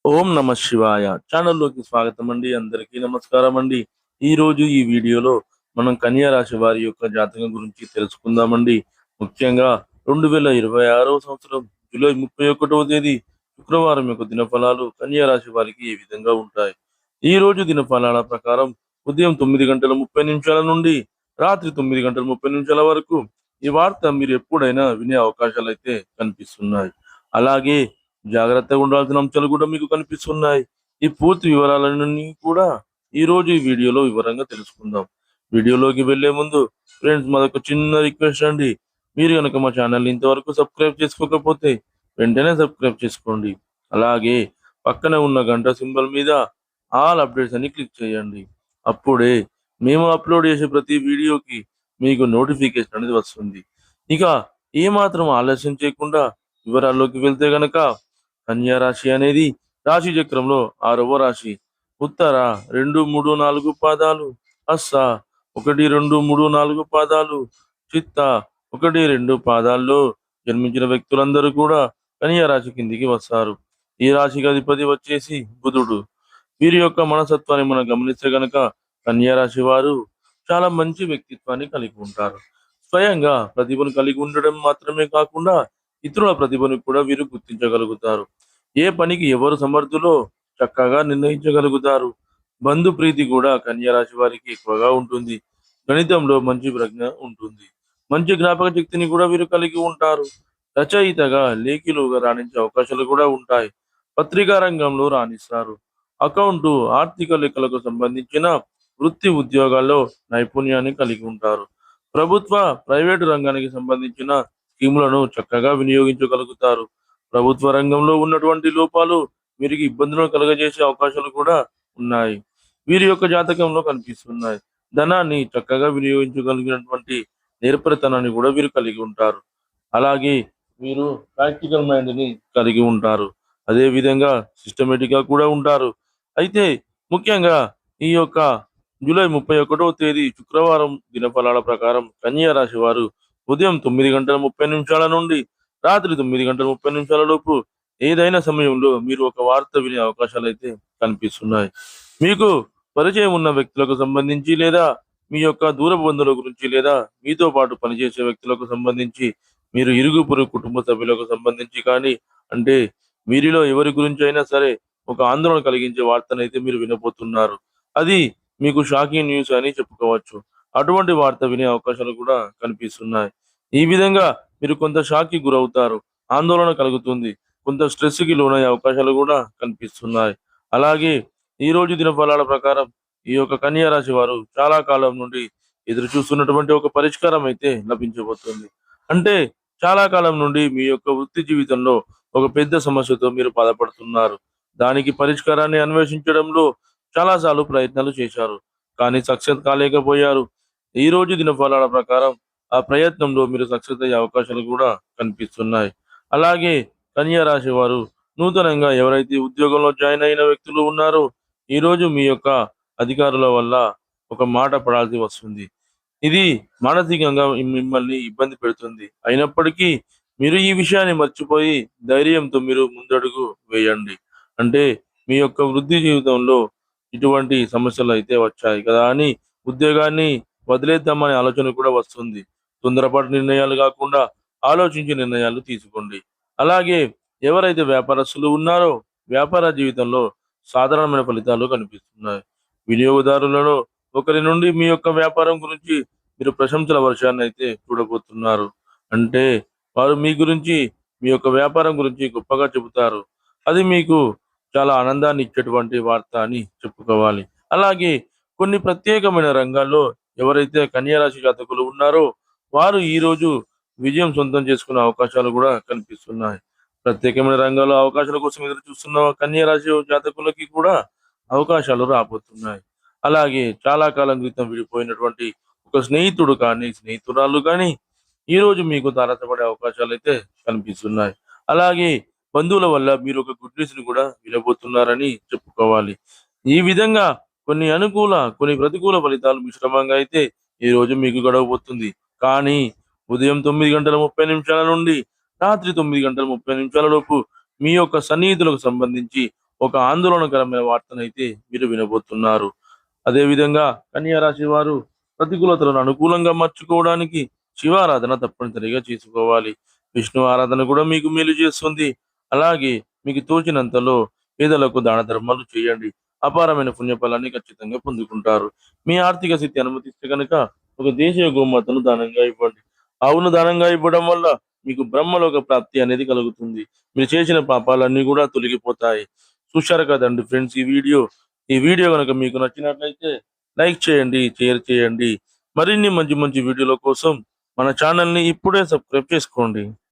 ఓం నమ శివాయ ఛానల్లోకి స్వాగతం అండి. అందరికీ నమస్కారం అండి. ఈరోజు ఈ వీడియోలో మనం కన్యా రాశి వారి యొక్క జాతకం గురించి తెలుసుకుందామండి. ముఖ్యంగా 2026వ సంవత్సరం జూలై 31వ తేదీ శుక్రవారం యొక్క దినఫలాలు కన్యా రాశి వారికి ఈ విధంగా ఉంటాయి. ఈ రోజు దినఫలాల ప్రకారం ఉదయం 9:30 నుండి రాత్రి 9:30 వరకు ఈ వార్త మీరు ఎప్పుడైనా వినే అవకాశాలు అయితే కనిపిస్తున్నాయి. అలాగే జాగ్రత్తగా ఉండాల్సిన అంశాలు కూడా మీకు కనిపిస్తున్నాయి. ఈ పూర్తి వివరాలన్నీ కూడా ఈరోజు ఈ వీడియోలో వివరంగా తెలుసుకుందాం. వీడియోలోకి వెళ్లే ముందు ఫ్రెండ్స్ మాదొక చిన్న రిక్వెస్ట్ అండి. మీరు గనక మా ఛానల్‌ని ఇంతవరకు సబ్స్క్రైబ్ చేసుకోకపోతే వెంటనే సబ్స్క్రైబ్ చేసుకోండి. అలాగే పక్కనే ఉన్న గంట సింబల్ మీద ఆల్ అప్డేట్స్ అని క్లిక్ చేయండి. అప్పుడే మేము అప్లోడ్ చేసే ప్రతి వీడియోకి మీకు నోటిఫికేషన్ అనేది వస్తుంది. ఇక ఏమాత్రం ఆలస్యం చేయకుండా వివరాల్లోకి వెళ్తే గనక కన్యా రాశి అనేది రాశి చక్రంలో 6వ రాశి. ఉత్తర 2, 3, 4 పాదాలు, హస్త 1, 2, 3, 4 పాదాలు, చిత్త 1, 2 పాదాల్లో జన్మించిన వ్యక్తులందరూ కూడా కన్యా రాశి కిందికి వస్తారు. ఈ రాశికి అధిపతి వచ్చేసి బుధుడు. వీరి యొక్క మనస్తత్వాన్ని మనం గమనిస్తే గనక కన్యా రాశి వారు చాలా మంచి వ్యక్తిత్వాన్ని కలిగి ఉంటారు. స్వయంగా ప్రతిభను కలిగి ఉండడం మాత్రమే కాకుండా ఇతరుల ప్రతిభను కూడా వీరు గుర్తించగలుగుతారు. ఏ పనికి ఎవరు సమర్థులో చక్కగా నిర్ణయించగలుగుతారు. బంధు ప్రీతి కూడా కన్యా రాశి వారికి ఎక్కువగా ఉంటుంది. గణితంలో మంచి ప్రజ్ఞ ఉంటుంది. మంచి జ్ఞాపక శక్తిని కూడా వీరు కలిగి ఉంటారు. రచయితగా లేఖిలుగా రాణించే అవకాశాలు కూడా ఉంటాయి. పత్రికా రంగంలో రాణిస్తారు. అకౌంటు ఆర్థిక లెక్కలకు సంబంధించిన వృత్తి ఉద్యోగాల్లో నైపుణ్యాన్ని కలిగి ఉంటారు. ప్రభుత్వ ప్రైవేటు రంగానికి సంబంధించిన స్కీములను చక్కగా వినియోగించగలుగుతారు. ప్రభుత్వ రంగంలో ఉన్నటువంటి లోపాలు వీరికి ఇబ్బందులను కలుగజేసే అవకాశాలు కూడా ఉన్నాయి. వీరి యొక్క జాతకంలో కనిపిస్తున్నాయి. ధనాన్ని చక్కగా వినియోగించగలిగినటువంటి నేర్పరితనాన్ని కూడా వీరు కలిగి ఉంటారు. అలాగే వీరు ప్రాక్టికల్ మైండ్‌ని కలిగి ఉంటారు. అదే విధంగా సిస్టమేటిక్‌గా కూడా ఉంటారు. అయితే ముఖ్యంగా ఈ యొక్క జూలై 31వ తేదీ శుక్రవారం దినఫలాల ప్రకారం కన్యా రాశి వారు ఉదయం 9:30 నుండి రాత్రి 9:30 లోపు ఏదైనా సమయంలో మీరు ఒక వార్త వినే అవకాశాలైతే కనిపిస్తున్నాయి. మీకు పరిచయం ఉన్న వ్యక్తులకు సంబంధించి లేదా మీ యొక్క దూరపు బంధువుల గురించి లేదా మీతో పాటు పనిచేసే వ్యక్తులకు సంబంధించి మీరు ఇరుగు పొరుగు కుటుంబ సభ్యులకు సంబంధించి కానీ అంటే వీరిలో ఎవరి గురించి అయినా సరే ఒక ఆందోళన కలిగించే వార్తనైతే మీరు వినబోతున్నారు. అది మీకు షాకింగ్ న్యూస్ అని చెప్పుకోవచ్చు. అటువంటి వార్త వినే అవకాశాలు కూడా కనిపిస్తున్నాయి. ఈ విధంగా మీరు కొంత షాక్‌కి గురవుతారు. ఆందోళన కలుగుతుంది. కొంత స్ట్రెస్‌కి లోనయ్యే అవకాశాలు కూడా కనిపిస్తున్నాయి. అలాగే ఈరోజు దినఫలాల ప్రకారం ఈ యొక్క కన్యా రాశి వారు చాలా కాలం నుండి ఎదురు చూస్తున్నటువంటి ఒక పరిష్కారం అయితే లభించబోతుంది. అంటే చాలా కాలం నుండి మీ యొక్క వృత్తి జీవితంలో ఒక పెద్ద సమస్యతో మీరు బాధపడుతున్నారు. దానికి పరిష్కారాన్ని అన్వేషించడంలో చాలా సార్లు ప్రయత్నాలు చేశారు. కానీ సక్సెస్ కాలేకపోయారు. ఈరోజు దినఫలాల ప్రకారం ఆ ప్రయత్నంలో మీరు సక్సెస్ అయ్యే అవకాశాలు కూడా కనిపిస్తున్నాయి. అలాగే కన్యా రాశి వారు నూతనంగా ఎవరైతే ఉద్యోగంలో జాయిన్ అయిన వ్యక్తులు ఉన్నారో, ఈరోజు మీ యొక్క అధికారుల వల్ల ఒక మాట పడాల్సి వస్తుంది. ఇది మానసికంగా మిమ్మల్ని ఇబ్బంది పెడుతుంది. అయినప్పటికీ మీరు ఈ విషయాన్ని మర్చిపోయి ధైర్యంతో మీరు ముందడుగు వేయండి. అంటే మీ యొక్క వృద్ధి జీవితంలో ఇటువంటి సమస్యలైతే వచ్చాయి కదా అని ఉద్యోగాన్ని వదిలేద్దామనే ఆలోచన కూడా వస్తుంది. తొందరపాటు నిర్ణయాలు కాకుండా ఆలోచించి నిర్ణయాలు తీసుకోండి. అలాగే ఎవరైతే వ్యాపారస్తులు ఉన్నారో వ్యాపార జీవితంలో సాధారణమైన ఫలితాలు కనిపిస్తున్నాయి. వినియోగదారులలో ఒకరి నుండి మీ యొక్క వ్యాపారం గురించి మీరు ప్రశంసల వర్షాన్ని అయితే చూడబోతున్నారు. అంటే వారు మీ గురించి మీ యొక్క వ్యాపారం గురించి గొప్పగా చెబుతారు. అది మీకు చాలా ఆనందాన్ని ఇచ్చేటువంటి వార్త అని చెప్పుకోవాలి. అలాగే కొన్ని ప్రత్యేకమైన రంగాల్లో ఎవరైతే కన్యా రాశి జాతకులు ఉన్నారో వారు ఈరోజు విజయం సొంతం చేసుకునే అవకాశాలు కూడా కనిపిస్తున్నాయి. ప్రత్యేకమైన రంగాల్లో అవకాశాల కోసం ఎదురు చూస్తున్న కన్యా రాశి జాతకులకి కూడా అవకాశాలు రాబోతున్నాయి. అలాగే చాలా కాలం క్రితం విడిపోయినటువంటి ఒక స్నేహితుడు కానీ, స్నేహితురాలు కానీ ఈరోజు మీకు తారసపడే అవకాశాలైతే కనిపిస్తున్నాయి. అలాగే బంధువుల వల్ల మీరు ఒక గుడ్ న్యూస్‌ని కూడా వినబోతున్నారని చెప్పుకోవాలి. ఈ విధంగా కొన్ని అనుకూల, కొన్ని ప్రతికూల ఫలితాలు మిశ్రమంగా అయితే ఈరోజు మీకు గడవబోతుంది. కానీ ఉదయం 9:30 నుండి రాత్రి 9:30 లోపు మీ యొక్క సన్నిహితులకు సంబంధించి ఒక ఆందోళనకరమైన వార్తనైతే మీరు వినబోతున్నారు. అదేవిధంగా కన్యా రాశి వారు ప్రతికూలతలను అనుకూలంగా మార్చుకోవడానికి శివారాధన తప్పనిసరిగా చేసుకోవాలి. విష్ణు ఆరాధన కూడా మీకు మేలు చేస్తుంది. అలాగే మీకు తోచినంతలో పేదలకు దాన ధర్మాలు చేయండి. అపారమైన పుణ్యఫలాన్ని ఖచ్చితంగా పొందుకుంటారు. మీ ఆర్థిక స్థితి అనుమతిస్తే కనుక ఒక దేశీయ గోమాతను దానంగా ఇవ్వండి. ఆవును దానంగా ఇవ్వడం వల్ల మీకు బ్రహ్మలోక ప్రాప్తి అనేది కలుగుతుంది. మీరు చేసిన పాపాలన్నీ కూడా తొలగిపోతాయి. చూశారు కదండి ఫ్రెండ్స్ ఈ వీడియో గనుక మీకు నచ్చినట్లయితే లైక్ చేయండి, షేర్ చేయండి. మరిన్ని మంచి మంచి వీడియోల కోసం మన ఛానల్‌ని ఇప్పుడే సబ్స్క్రైబ్ చేసుకోండి.